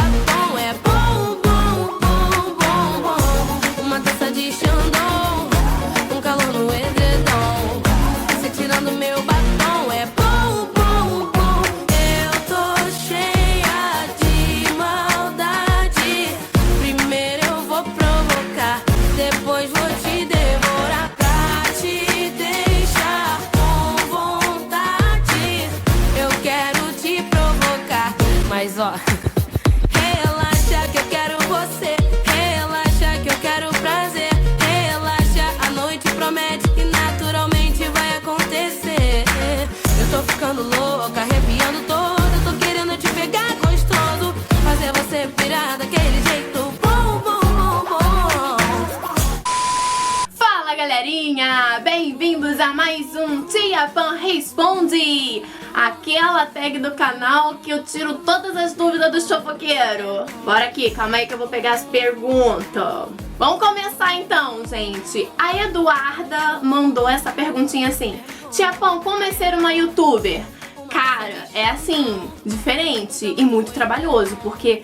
batom é bom, bom, bom, bom, bom. Uma taça de Chandon, um calor no edredom. Você tirando meu batom é bom, bom, bom. Eu tô cheia de maldade. Primeiro eu vou provocar, depois vou te devorar pra te deixar com vontade. Eu quero te provocar, mas ó, relaxa que eu quero você. Relaxa que eu quero prazer. Relaxa, a noite promete que naturalmente vai acontecer. Eu tô ficando louca, arrepiando toda. Tô querendo te pegar gostoso, fazer você pirar daquele jeito bom, bom, bom, bom. Fala galerinha, bem-vindos a mais um Tia Pan Responde, aquela tag do canal que eu tiro todas as dúvidas do fofoqueiro. Bora aqui, calma aí que eu vou pegar as perguntas. Vamos começar então, gente. A Eduarda mandou essa perguntinha assim: Tia Pan, como é ser uma youtuber? Cara, é assim, diferente e muito trabalhoso, porque,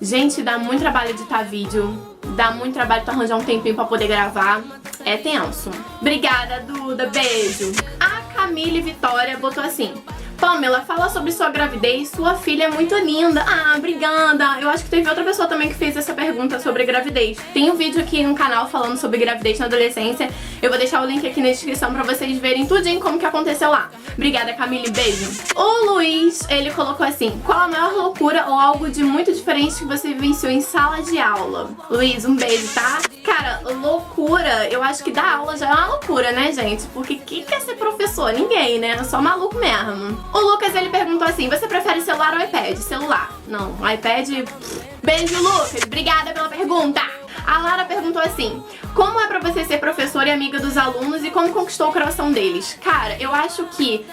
gente, dá muito trabalho editar vídeo, dá muito trabalho pra arranjar um tempinho pra poder gravar. É tenso. Obrigada, Duda. Beijo. A Camille Vitória botou assim: Pamela, fala sobre sua gravidez, sua filha é muito linda. Ah, obrigada. Eu acho que teve outra pessoa também que fez essa pergunta sobre gravidez. Tem um vídeo aqui no canal falando sobre gravidez na adolescência. Eu vou deixar o link aqui na descrição pra vocês verem tudinho como que aconteceu lá. Obrigada, Camille. Beijo. O Luiz, ele colocou assim: qual a maior loucura ou algo de muito diferente que você vivenciou em sala de aula? Luiz, um beijo, tá? Cara, loucura, eu acho que dar aula já é uma loucura, né, gente? Porque quem quer ser professor? Ninguém, né? Só maluco mesmo. O Lucas, ele perguntou assim: você prefere celular ou iPad? Celular. Não, iPad... Beijo, Lucas. Obrigada pela pergunta. A Lara perguntou assim: como é pra você ser professora e amiga dos alunos e como conquistou o coração deles? Cara, eu acho que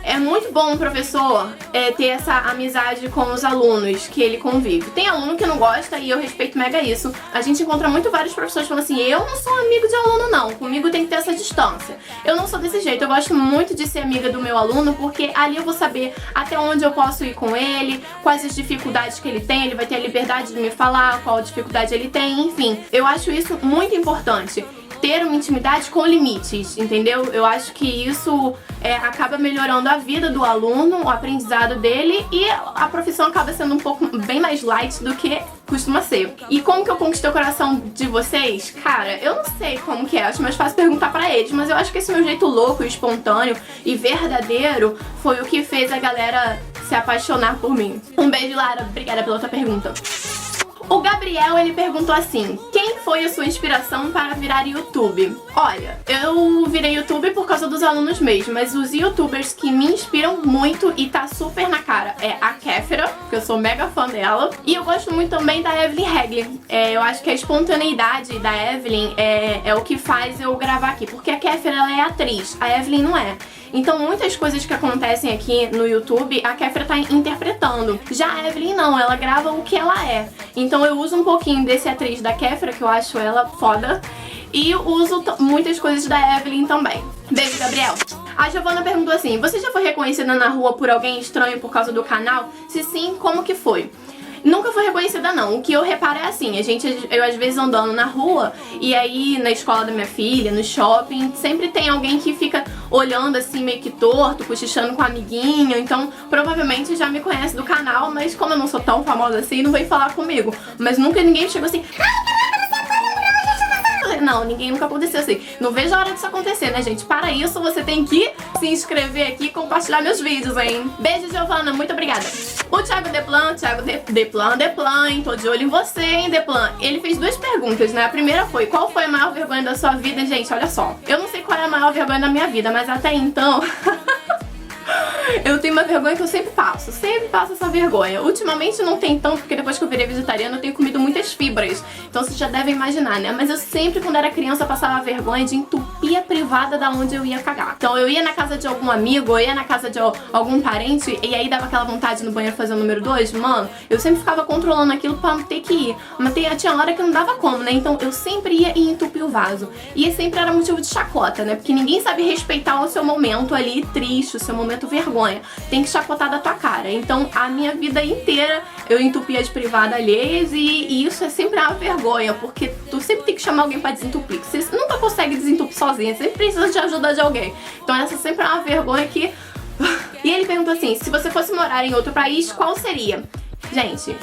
é muito bom o professor ter essa amizade com os alunos que ele convive. Tem aluno que não gosta e eu respeito mega isso. A gente encontra muito vários professores falando assim: eu não sou amigo de aluno não, comigo tem que ter essa distância. Eu não sou desse jeito, eu gosto muito de ser amiga do meu aluno, porque ali eu vou saber até onde eu posso ir com ele, quais as dificuldades que ele tem, ele vai ter a liberdade de me falar qual dificuldade ele tem, enfim. Eu acho isso muito importante, ter uma intimidade com limites, entendeu? Eu acho que isso acaba melhorando a vida do aluno, o aprendizado dele, e a profissão acaba sendo um pouco bem mais light do que costuma ser. E como que eu conquistei o coração de vocês? Cara, eu não sei como que é, acho mais fácil perguntar pra eles, mas eu acho que esse meu jeito louco, espontâneo e verdadeiro foi o que fez a galera se apaixonar por mim. Um beijo, Lara, obrigada pela outra pergunta. O Gabriel, ele perguntou assim: quem foi a sua inspiração para virar YouTube? Olha, eu virei YouTube por causa dos alunos mesmo, mas os youtubers que me inspiram muito e tá super na cara é a Kéfera, que eu sou mega fã dela, e eu gosto muito também da Evelyn Regli. Eu acho que a espontaneidade da Evelyn é o que faz eu gravar aqui, porque a Kéfera, ela é atriz, a Evelyn não é. Então muitas coisas que acontecem aqui no YouTube, a Kéfera tá interpretando. Já a Evelyn não, ela grava o que ela é. Então eu uso um pouquinho desse atriz da Kéfera, que eu acho ela foda, e uso muitas coisas da Evelyn também. Beijo, Gabriel. A Giovana perguntou assim: você já foi reconhecida na rua por alguém estranho por causa do canal? Se sim, como que foi? Nunca fui reconhecida não, o que eu reparo é assim, eu às vezes andando na rua, e aí na escola da minha filha, no shopping, sempre tem alguém que fica olhando assim meio que torto, cochichando com a amiguinha, então provavelmente já me conhece do canal, mas como eu não sou tão famosa assim, não veio falar comigo. Mas nunca ninguém chegou assim: não, ninguém nunca aconteceu assim. Não vejo a hora disso acontecer, né, gente? Para isso, você tem que se inscrever aqui e compartilhar meus vídeos, hein? Beijo, Giovana, muito obrigada. O Thiago Deplan, hein? Tô de olho em você, hein, Deplan? Ele fez duas perguntas, né? A primeira foi: qual foi a maior vergonha da sua vida? Gente, olha só, eu não sei qual é a maior vergonha da minha vida, mas até então... eu tenho uma vergonha que eu sempre passo essa vergonha. Ultimamente não tem tanto, porque depois que eu virei vegetariana eu tenho comido muitas fibras. Então Então vocês já devem imaginar, né? Mas eu sempre, quando era criança, passava vergonha de entupir a privada da onde eu ia cagar. Então eu ia na casa de algum amigo, eu ia na casa de algum parente, e aí dava aquela vontade no banheiro fazer o número 2. Mano, eu sempre ficava controlando aquilo pra não ter que ir. Mas tinha hora que não dava como, né? Então eu sempre ia e entupia o vaso. E sempre era motivo de chacota, né? Porque ninguém sabe respeitar o seu momento ali triste, o seu momento vergonha. Tem que chacotar da tua cara. Então a minha vida inteira eu entupia as privadas alheias e isso é sempre uma vergonha, porque tu sempre tem que chamar alguém pra desentupir. Você nunca consegue desentupir sozinha, sempre precisa de ajuda de alguém. Então essa sempre é uma vergonha que... E ele perguntou assim, se você fosse morar em outro país, qual seria? Gente...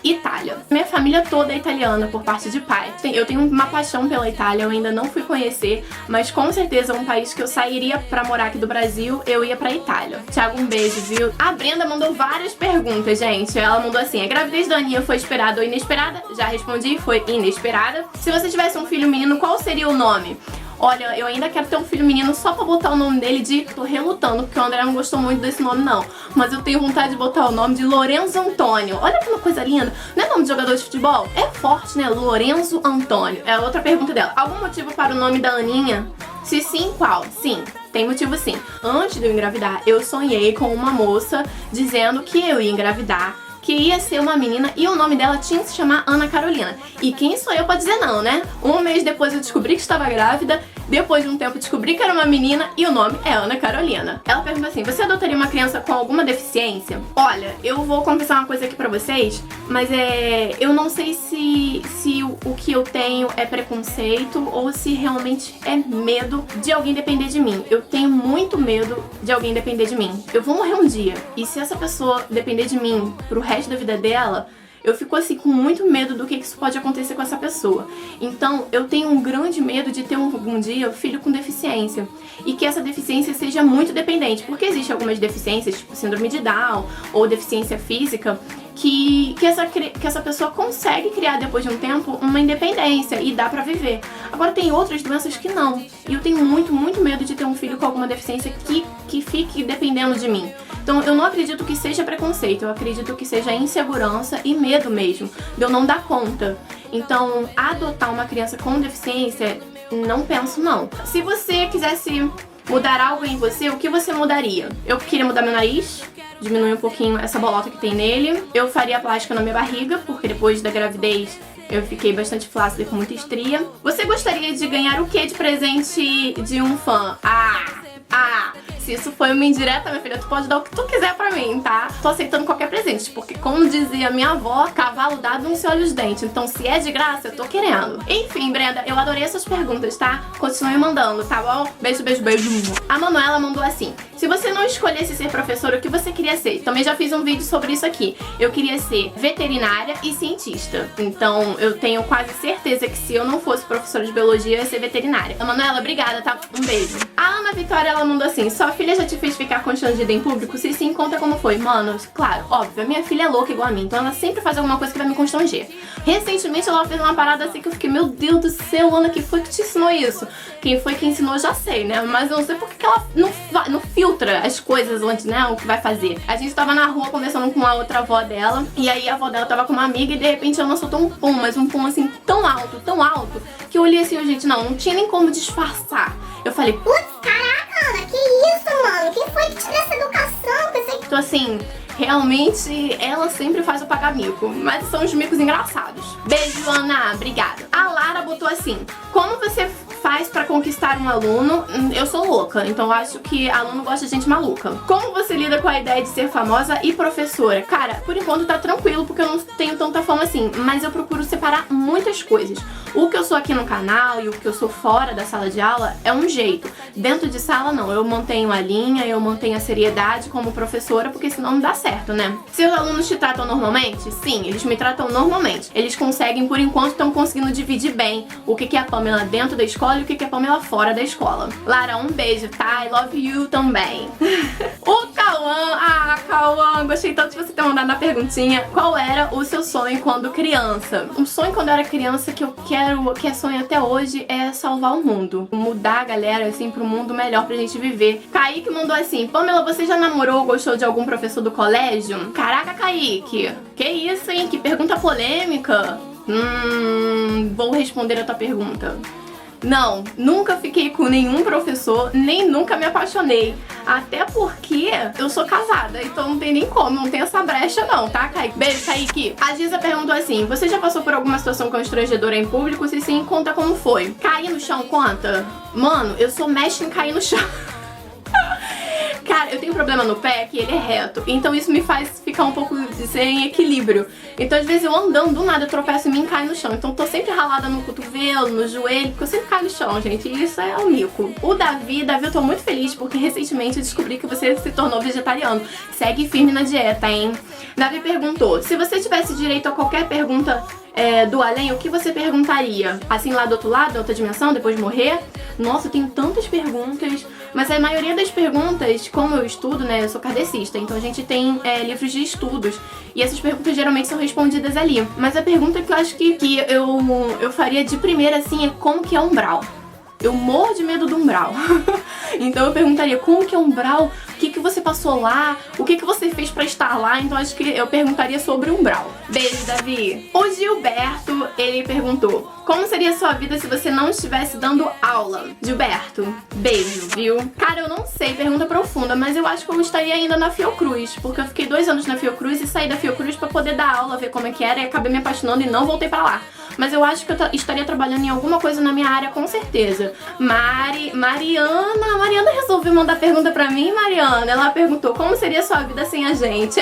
Itália. Minha família toda é italiana por parte de pai. Eu tenho uma paixão pela Itália, eu ainda não fui conhecer, mas com certeza um país que eu sairia pra morar aqui do Brasil, eu ia pra Itália. Thiago, um beijo, viu? A Brenda mandou várias perguntas, gente. Ela mandou assim, a gravidez da Aninha foi esperada ou inesperada? Já respondi, foi inesperada. Se você tivesse um filho menino, qual seria o nome? Olha, eu ainda quero ter um filho menino só pra botar o nome dele de... Tô relutando, porque o André não gostou muito desse nome, não. Mas eu tenho vontade de botar o nome de Lorenzo Antônio. Olha que coisa linda. Não é nome de jogador de futebol? É forte, né? Lorenzo Antônio. É a outra pergunta dela. Algum motivo para o nome da Aninha? Se sim, qual? Sim, tem motivo sim. Antes de eu engravidar, eu sonhei com uma moça dizendo que eu ia engravidar, que ia ser uma menina e o nome dela tinha que se chamar Ana Carolina. E quem sou eu pra dizer não, né? Um mês depois eu descobri que estava grávida, depois de um tempo descobri que era uma menina e o nome é Ana Carolina. Ela perguntou assim, você adotaria uma criança com alguma deficiência? Olha, eu vou confessar uma coisa aqui pra vocês, mas eu não sei se o que eu tenho é preconceito ou se realmente é medo de alguém depender de mim. Eu tenho muito medo de alguém depender de mim. Eu vou morrer um dia e se essa pessoa depender de mim pro resto da vida dela, eu fico assim com muito medo do que isso pode acontecer com essa pessoa. Então eu tenho um grande medo de ter algum dia um filho com deficiência e que essa deficiência seja muito dependente, porque existem algumas deficiências, tipo síndrome de Down ou deficiência física, que essa pessoa consegue criar depois de um tempo uma independência e dá pra viver. Agora tem outras doenças que não. E eu tenho muito, muito medo de ter um filho com alguma deficiência que fique dependendo de mim. Então eu não acredito que seja preconceito, eu acredito que seja insegurança e medo mesmo, de eu não dar conta. Então adotar uma criança com deficiência, não penso não. Se você quisesse mudar algo em você, o que você mudaria? Eu queria mudar meu nariz, diminuir um pouquinho essa bolota que tem nele. Eu faria plástica na minha barriga, porque depois da gravidez eu fiquei bastante flácida com muita estria. Você gostaria de ganhar o que de presente de um fã? Se isso foi uma indireta, minha filha, tu pode dar o que tu quiser pra mim, tá? Tô aceitando qualquer presente, porque como dizia minha avó, cavalo dado não se olha os dentes. Então se é de graça, eu tô querendo. Enfim, Brenda, eu adorei essas perguntas, tá? Continue mandando, tá bom? Beijo, beijo, beijo. A Manuela mandou assim, se você não escolhesse ser professora, o que você queria ser? Também já fiz um vídeo sobre isso aqui. Eu queria ser veterinária e cientista. Então eu tenho quase certeza que se eu não fosse professora de biologia, eu ia ser veterinária. A Manuela, obrigada, tá? Um beijo. A Ana Vitória, ela mandou assim, sua filha já te fez ficar constrangida em público? Se sim, conta como foi. Mano, claro, óbvio, a minha filha é louca igual a mim, então ela sempre faz alguma coisa que vai me constranger. Recentemente ela fez uma parada assim que eu fiquei, meu Deus do céu, Ana, quem foi que te ensinou isso? Quem foi que ensinou, já sei, né? Mas eu não sei porque que ela não filtra as coisas antes, né? O que vai fazer. A gente tava na rua conversando com a outra avó dela, e aí a avó dela tava com uma amiga e de repente ela soltou um pum, mas um pum assim tão alto, que eu olhei assim, gente, não tinha nem como disfarçar. Eu falei, putz, caraca, Ana, que isso, mano? Quem foi que te deu essa educação? Pensei que... Então assim, realmente ela sempre faz eu pagar mico, mas são os micos engraçados. Beijo, Ana, obrigada. A Lara botou assim, como você faz pra conquistar um aluno? Eu sou louca, então eu acho que aluno gosta de gente maluca. Como você lida com a ideia de ser famosa e professora? Cara, por enquanto tá tranquilo, porque eu não tenho tanta fama assim, mas eu procuro separar muitas coisas. O que eu sou aqui no canal e o que eu sou fora da sala de aula é um jeito. Dentro de sala não, eu mantenho a linha, eu mantenho a seriedade como professora, porque senão não dá certo, né? Seus alunos te tratam normalmente? Sim, eles me tratam normalmente. Eles conseguem, por enquanto, estão conseguindo dividir bem o que é a Pamela dentro da escola e o que é a Pamela fora da escola. Lara, um beijo, tá? I love you também. O Cauã, Cauã, gostei tanto de você ter mandado a perguntinha. Qual era o seu sonho quando criança? Um sonho quando eu era criança que eu quero, que é sonho até hoje, é salvar o mundo. Mudar a galera, assim, pro mundo melhor pra gente viver. Kaique mandou assim, Pamela, você já namorou ou gostou de algum professor do colégio? Caraca, Kaique, que isso, hein? Que pergunta polêmica. Vou responder a tua pergunta. Não, nunca fiquei com nenhum professor, nem nunca me apaixonei. Até porque eu sou casada, então não tem nem como, não tem essa brecha não, tá, Kaique? Beijo, Kaique. A Giza perguntou assim, você já passou por alguma situação constrangedora em público? Se sim, conta como foi. Cair no chão, conta? Mano, eu sou mestre em cair no chão. Cara, eu tenho um problema no pé que ele é reto, então isso me faz ficar um pouco sem equilíbrio. Então às vezes eu andando, do nada eu tropeço em mim e caio no chão. Então tô sempre ralada no cotovelo, no joelho, porque eu sempre caio no chão, gente. E isso é um mico. O Davi, eu tô muito feliz porque recentemente eu descobri que você se tornou vegetariano. Segue firme na dieta, hein? Davi perguntou, se você tivesse direito a qualquer pergunta do além, o que você perguntaria? Assim, lá do outro lado, outra dimensão, depois de morrer? Nossa, eu tenho tantas perguntas. Mas a maioria das perguntas, como eu estudo, né, eu sou kardecista, então a gente tem livros de estudos. E essas perguntas geralmente são respondidas ali. Mas a pergunta que eu acho que eu faria de primeira, assim, é como que é umbral? Eu morro de medo do umbral. Então eu perguntaria como que é umbral, o que você passou lá, o que você fez pra estar lá. Então acho que eu perguntaria sobre umbral. Beijo, Davi. O Gilberto, ele perguntou, como seria a sua vida se você não estivesse dando aula? Gilberto, beijo, viu? Cara, eu não sei, pergunta profunda, mas eu acho que eu estaria ainda na Fiocruz, porque eu fiquei 2 anos na Fiocruz e saí da Fiocruz pra poder dar aula, ver como é que era, e acabei me apaixonando e não voltei pra lá. Mas eu acho que eu estaria trabalhando em alguma coisa na minha área, com certeza. Mariana resolveu mandar pergunta pra mim, Mariana. Ela perguntou, como seria a sua vida sem a gente?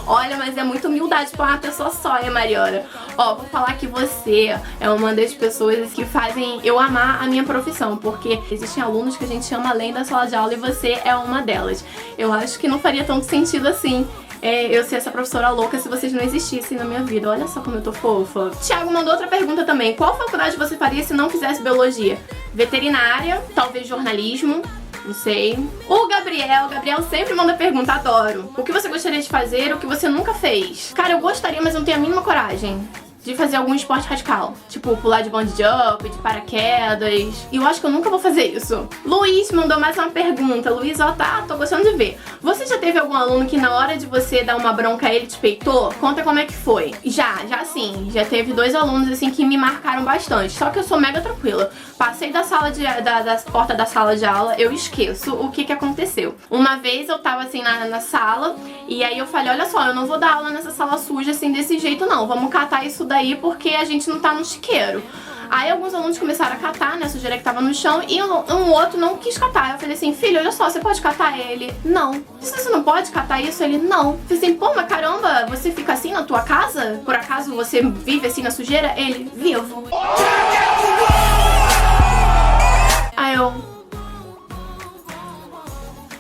Olha, mas é muita humildade pra uma pessoa só, hein, Mariana? Ó, vou falar que você é uma das pessoas que fazem eu amar a minha profissão, porque existem alunos que a gente chama além da sala de aula e você é uma delas. Eu acho que não faria tanto sentido assim eu ser essa professora louca se vocês não existissem na minha vida. Olha só como eu tô fofa. Thiago mandou outra pergunta também. Qual faculdade você faria se não fizesse biologia? Veterinária, talvez jornalismo, não sei. O Gabriel sempre manda pergunta, adoro. O que você gostaria de fazer, o que você nunca fez? Cara, eu gostaria, mas não tenho a mínima coragem de fazer algum esporte radical, tipo pular de bungee jump, de paraquedas. E eu acho que eu nunca vou fazer isso. Luiz mandou mais uma pergunta. Luiz, ó, tô gostando de ver. Você já teve algum aluno que na hora de você dar uma bronca ele te peitou? Conta como é que foi. Já sim. Já teve 2 alunos assim que me marcaram bastante. Só que eu sou mega tranquila. Passei da porta da sala de aula, eu esqueço o que aconteceu. Uma vez eu tava assim na sala e aí eu falei, olha só, eu não vou dar aula nessa sala suja assim desse jeito não. Vamos catar isso daí porque a gente não tá no chiqueiro. Aí alguns alunos começaram a catar, né, a sujeira que tava no chão, e um outro não quis catar. Eu falei assim, filho, olha só, você pode catar? Ele, não. Se você não pode catar isso? Ele, não. Eu falei assim, pô, mas caramba, você fica assim na tua casa? Por acaso você vive assim na sujeira? Ele, vivo. Aí eu,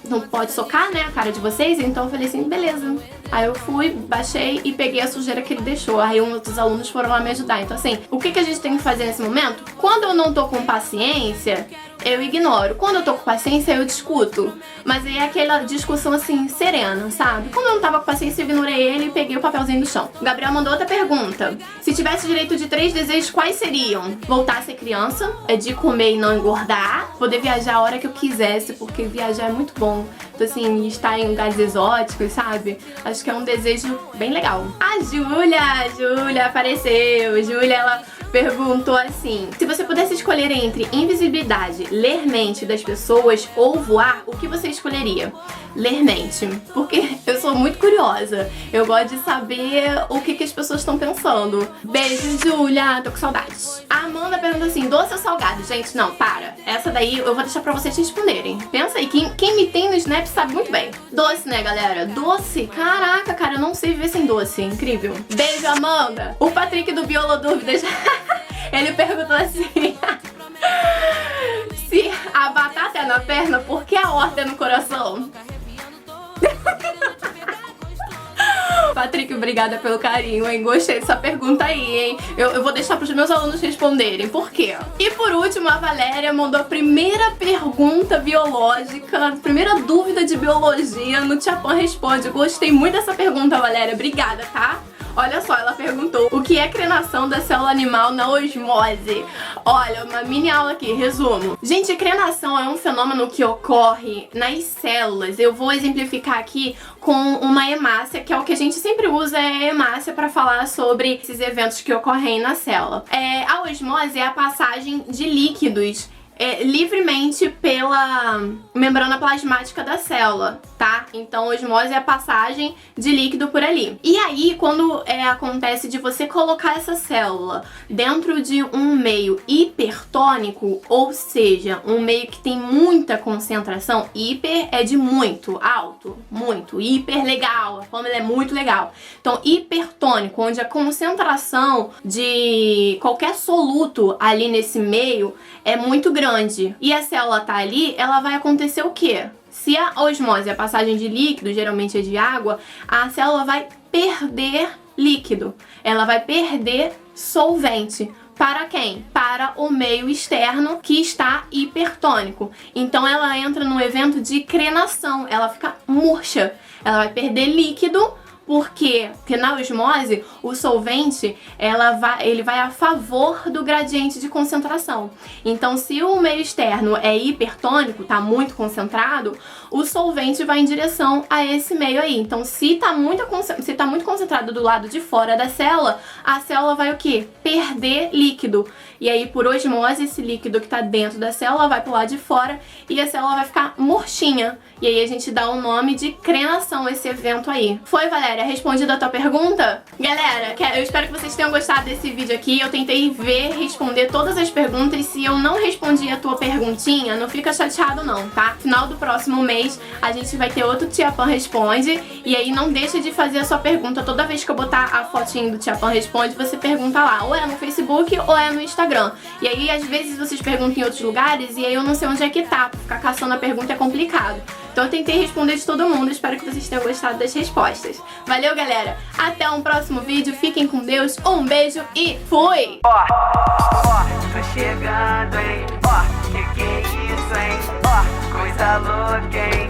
não pode socar, né, a cara de vocês? Então eu falei assim, beleza. Aí eu fui, baixei e peguei a sujeira que ele deixou. Aí outros alunos foram lá me ajudar. Então assim, o que a gente tem que fazer nesse momento? Quando eu não tô com paciência, eu ignoro. Quando eu tô com paciência, eu discuto. Mas aí é aquela discussão assim, serena, sabe? Como eu não tava com paciência, eu ignorei ele e peguei o papelzinho do chão. O Gabriel mandou outra pergunta. Se tivesse direito de 3 desejos, quais seriam? Voltar a ser criança, de comer e não engordar, poder viajar a hora que eu quisesse, porque viajar é muito bom. Então assim, estar em lugares exóticos, sabe? Acho que é um desejo bem legal. A Júlia apareceu. Júlia, ela perguntou assim, se você pudesse escolher entre invisibilidade, ler mente das pessoas ou voar, o que você escolheria? Ler mente, porque eu sou muito curiosa. Eu gosto de saber o que as pessoas estão pensando. Beijo, Júlia, tô com saudades. A Amanda pergunta assim, doce ou salgado? Gente, não, para. Essa daí eu vou deixar pra vocês responderem. Pensa aí, quem me tem no Snap sabe muito bem. Doce, né, galera? Doce? Caraca, cara, eu não sei viver sem doce. Incrível. Beijo, Amanda. O Patrick do Biolodúvidas, ele perguntou assim, se a batata é na perna, por que a horta é no coração? Patrick, obrigada pelo carinho, hein? Gostei dessa pergunta aí, hein? Eu vou deixar pros meus alunos responderem. Por quê? E por último, a Valéria mandou a primeira pergunta biológica, a primeira dúvida de biologia no Tia Pan Responde. Eu gostei muito dessa pergunta, Valéria. Obrigada, tá? Olha só, ela perguntou o que é crenação da célula animal na osmose. Olha, uma mini aula aqui, resumo. Gente, crenação é um fenômeno que ocorre nas células. Eu vou exemplificar aqui com uma hemácia, que é o que a gente sempre usa, é a hemácia para falar sobre esses eventos que ocorrem na célula. A osmose é a passagem de líquidos livremente pela membrana plasmática da célula, tá? Então, osmose é a passagem de líquido por ali. E aí, quando acontece de você colocar essa célula dentro de um meio hipertônico, ou seja, um meio que tem muita concentração, hiper é de muito, alto, muito, hiper legal, a fórmula é muito legal. Então, hipertônico, onde a concentração de qualquer soluto ali nesse meio é muito grande, e a célula tá ali, ela vai acontecer o quê? Se a osmose é a passagem de líquido, geralmente é de água, a célula vai perder líquido, ela vai perder solvente. Para quem? Para o meio externo que está hipertônico. Então ela entra no evento de crenação, ela fica murcha, ela vai perder líquido. Por quê? Porque na osmose, o solvente, ele vai a favor do gradiente de concentração. Então, se o meio externo é hipertônico, tá muito concentrado, o solvente vai em direção a esse meio aí. Então, se tá muito concentrado do lado de fora da célula, a célula vai o quê? Perder líquido. E aí, por osmose, esse líquido que tá dentro da célula vai pro lado de fora e a célula vai ficar murchinha. E aí a gente dá o nome de crenação, esse evento aí. Foi, Valéria? Respondida a tua pergunta? Galera, eu espero que vocês tenham gostado desse vídeo aqui. Eu tentei responder todas as perguntas. Se eu não respondi a tua perguntinha, não fica chateado não, tá? Final do próximo mês, a gente vai ter outro Tia Pan Responde. E aí não deixa de fazer a sua pergunta. Toda vez que eu botar a fotinho do Tia Pan Responde, você pergunta lá. Ou é no Facebook ou é no Instagram. E aí, às vezes, vocês perguntam em outros lugares e aí eu não sei onde é que tá. Ficar caçando a pergunta é complicado. Então eu tentei responder de todo mundo, espero que vocês tenham gostado das respostas. Valeu, galera! Até um próximo vídeo, fiquem com Deus, um beijo e fui! Tô chegando, hein? Que é isso, hein? Coisa louca, hein?